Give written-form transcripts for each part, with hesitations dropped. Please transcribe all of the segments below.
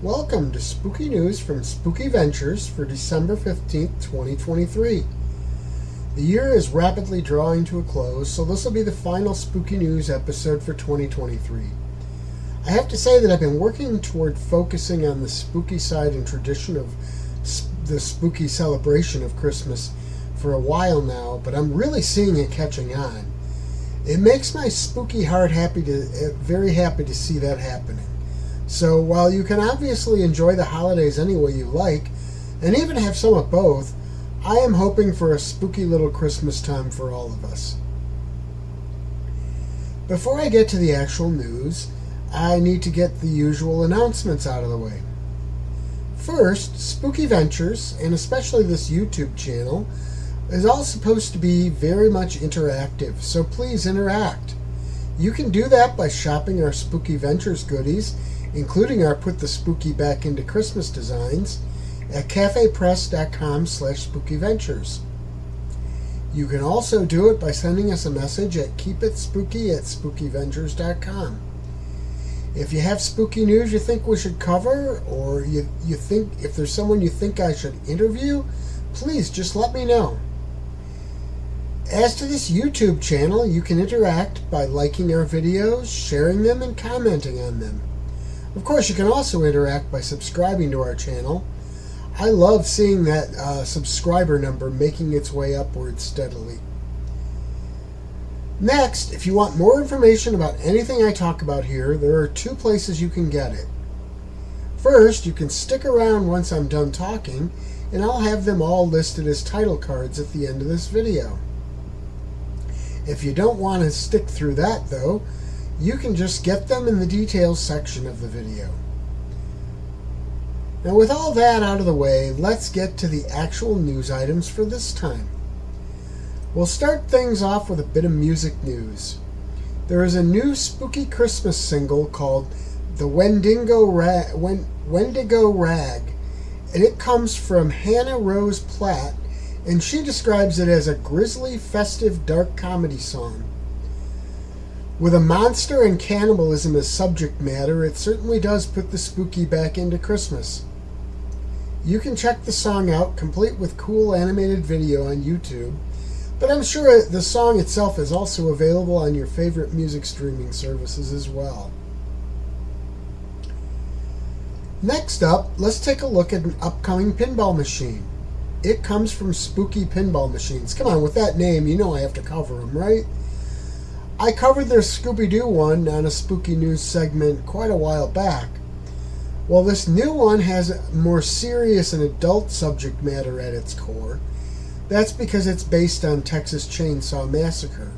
Welcome to Spooky News from Spooky Ventures for December 15th, 2023. The year is rapidly drawing to a close, so this will be the final Spooky News episode for 2023. I have to say that I've been working toward focusing on the spooky side and tradition of the spooky celebration of Christmas for a while now, but I'm really seeing it catching on. It makes my spooky heart very happy to see that happening. So while you can obviously enjoy the holidays any way you like, and even have some of both, I am hoping for a spooky little Christmas time for all of us. Before I get to the actual news, I need to get the usual announcements out of the way. First, Spooky Ventures, and especially this YouTube channel, is all supposed to be very much interactive, so please interact. You can do that by shopping our Spooky Ventures goodies, including our Put the Spooky Back into Christmas designs, at cafepress.com/spookyventures. You can also do it by sending us a message at keepitspooky@spookyventures.com. If you have spooky news you think we should cover, or you think if there's someone you think I should interview, please just let me know. As to this YouTube channel, you can interact by liking our videos, sharing them, and commenting on them. Of course, you can also interact by subscribing to our channel. I love seeing that subscriber number making its way upward steadily. Next, if you want more information about anything I talk about here, there are two places you can get it. First, you can stick around once I'm done talking, and I'll have them all listed as title cards at the end of this video. If you don't want to stick through that, though, you can just get them in the details section of the video. Now, with all that out of the way, let's get to the actual news items for this time. We'll start things off with a bit of music news. There is a new spooky Christmas single called The Wendigo Rag, and it comes from Hannah Rose Platt, and she describes it as a grisly, festive, dark comedy song. With a monster and cannibalism as subject matter, it certainly does put the spooky back into Christmas. You can check the song out, complete with cool animated video, on YouTube, but I'm sure the song itself is also available on your favorite music streaming services as well. Next up, let's take a look at an upcoming pinball machine. It comes from Spooky Pinball Machines. Come on, with that name, you know I have to cover them, right? I covered their Scooby-Doo one on a Spooky News segment quite a while back. While this new one has a more serious and adult subject matter at its core, that's because it's based on Texas Chainsaw Massacre.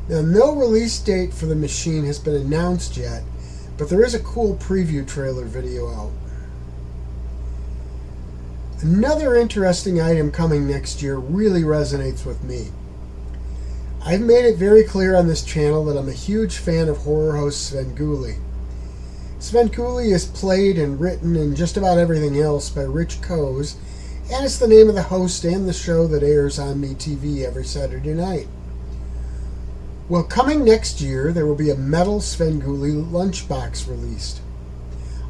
Now, no release date for the machine has been announced yet, but there is a cool preview trailer video out. Another interesting item coming next year really resonates with me. I've made it very clear on this channel that I'm a huge fan of horror host Svengoolie. Svengoolie is played and written and just about everything else by Rich Koz, and it's the name of the host and the show that airs on MeTV every Saturday night. Well, coming next year, there will be a metal Svengoolie lunchbox released.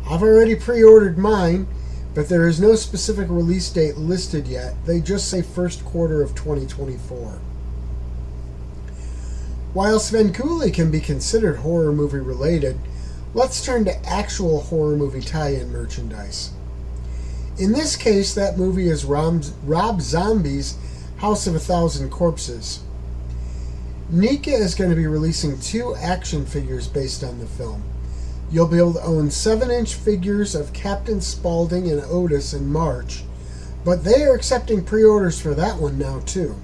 I've already pre-ordered mine, but there is no specific release date listed yet. They just say first quarter of 2024. While Svengoolie can be considered horror movie related, let's turn to actual horror movie tie-in merchandise. In this case, that movie is Rob Zombie's House of a Thousand Corpses. Nika is going to be releasing 2 action figures based on the film. You'll be able to own 7-inch figures of Captain Spaulding and Otis in March, but they are accepting pre-orders for that one now too.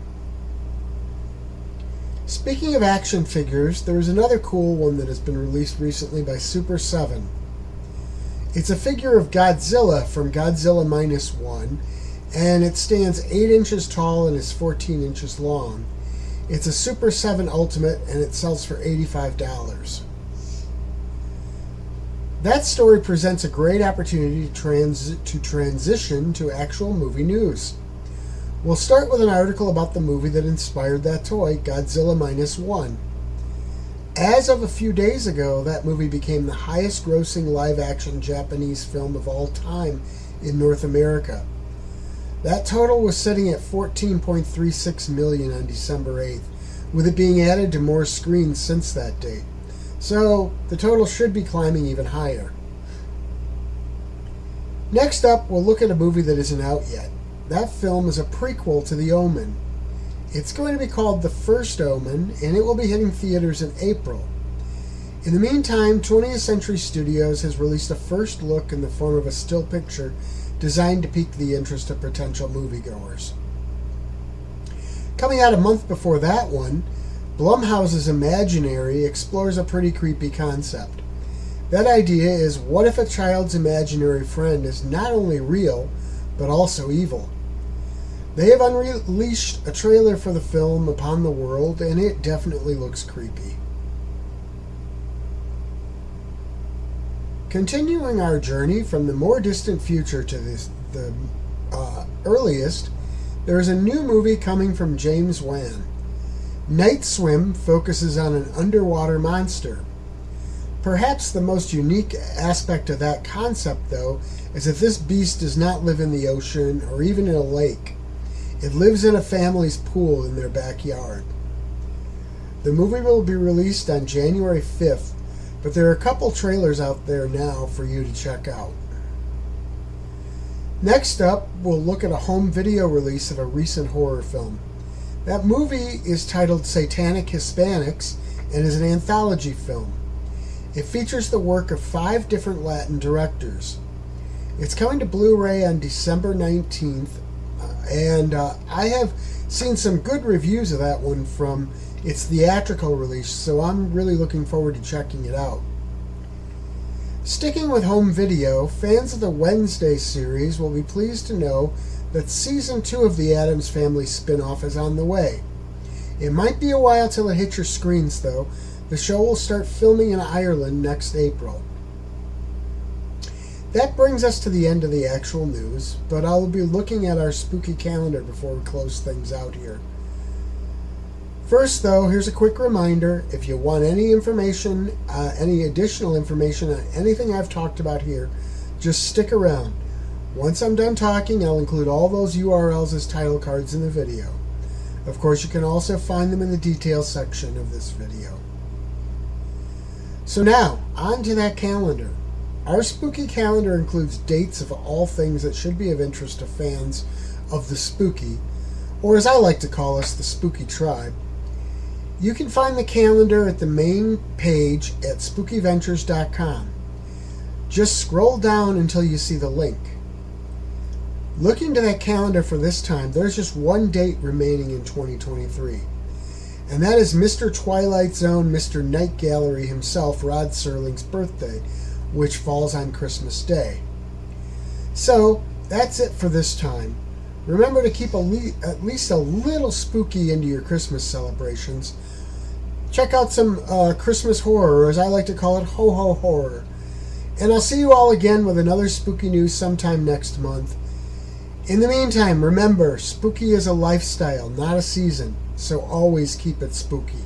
Speaking of action figures, there is another cool one that has been released recently by Super 7. It's a figure of Godzilla from Godzilla -1, and it stands 8 inches tall and is 14 inches long. It's a Super 7 Ultimate, and it sells for $85. That story presents a great opportunity to transition to actual movie news. We'll start with an article about the movie that inspired that toy, Godzilla -1. As of a few days ago, that movie became the highest grossing live action Japanese film of all time in North America. That total was sitting at 14.36 million on December 8th, with it being added to more screens since that date. So the total should be climbing even higher. Next up, we'll look at a movie that isn't out yet. That film is a prequel to The Omen. It's going to be called The First Omen, and it will be hitting theaters in April. In the meantime, 20th Century Studios has released a first look in the form of a still picture designed to pique the interest of potential moviegoers. Coming out a month before that one, Blumhouse's Imaginary explores a pretty creepy concept. That idea is, what if a child's imaginary friend is not only real, but also evil? They have unleashed a trailer for the film upon the world, and it definitely looks creepy. Continuing our journey from the more distant future to the earliest, there is a new movie coming from James Wan. Night Swim focuses on an underwater monster. Perhaps the most unique aspect of that concept, though, is that this beast does not live in the ocean or even in a lake. It lives in a family's pool in their backyard. The movie will be released on January 5th, but there are a couple trailers out there now for you to check out. Next up, we'll look at a home video release of a recent horror film. That movie is titled Satanic Hispanics and is an anthology film. It features the work of 5 different Latin directors. It's coming to Blu-ray on December 19th, and I have seen some good reviews of that one from its theatrical release, so I'm really looking forward to checking it out. Sticking with home video, fans of the Wednesday series will be pleased to know that Season 2 of the Addams Family spin-off is on the way. It might be a while till it hits your screens, though. The show will start filming in Ireland next April. That brings us to the end of the actual news, but I'll be looking at our spooky calendar before we close things out here. First, though, here's a quick reminder. If you want any information, any additional information on anything I've talked about here, just stick around. Once I'm done talking, I'll include all those URLs as title cards in the video. Of course, you can also find them in the details section of this video. So now, on to that calendar. Our spooky calendar includes dates of all things that should be of interest to fans of the spooky, or as I like to call us, the spooky tribe. You can find the calendar at the main page at spookyventures.com. Just scroll down until you see the link. Look into that calendar for this time. There's just one date remaining in 2023. And that is Mr. Twilight Zone, Mr. Night Gallery himself, Rod Serling's birthday, which falls on Christmas Day. So, that's it for this time. Remember to keep at least a little spooky into your Christmas celebrations. Check out some Christmas horror, or as I like to call it, ho-ho horror. And I'll see you all again with another spooky news sometime next month. In the meantime, remember, spooky is a lifestyle, not a season, so always keep it spooky.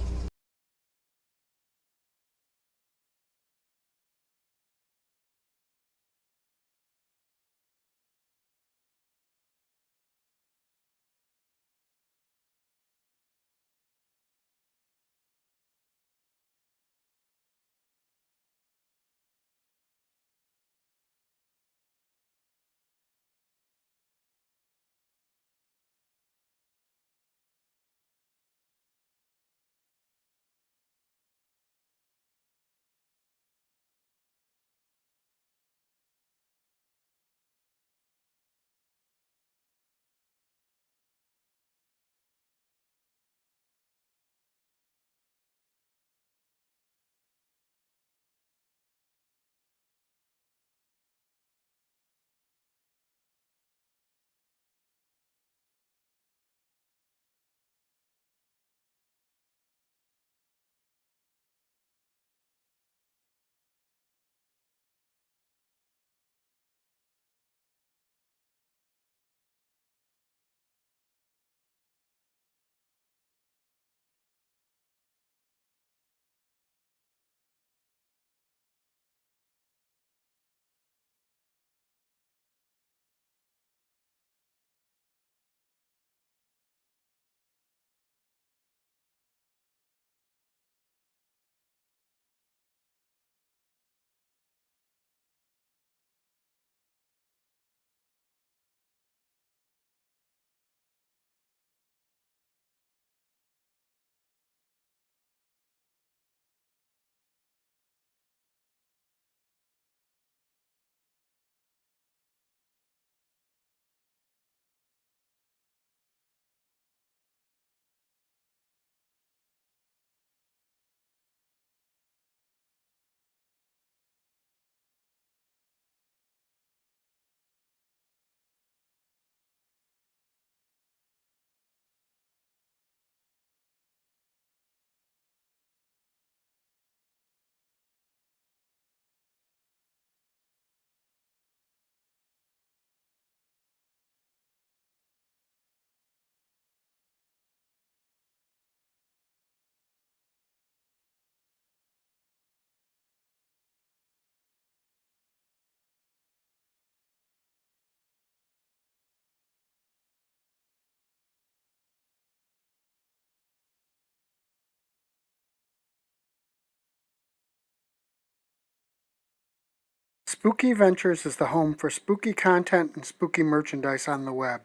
Spooky Ventures is the home for spooky content and spooky merchandise on the web.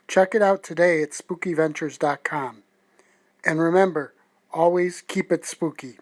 Check it out today at spookyventures.com. And remember, always keep it spooky.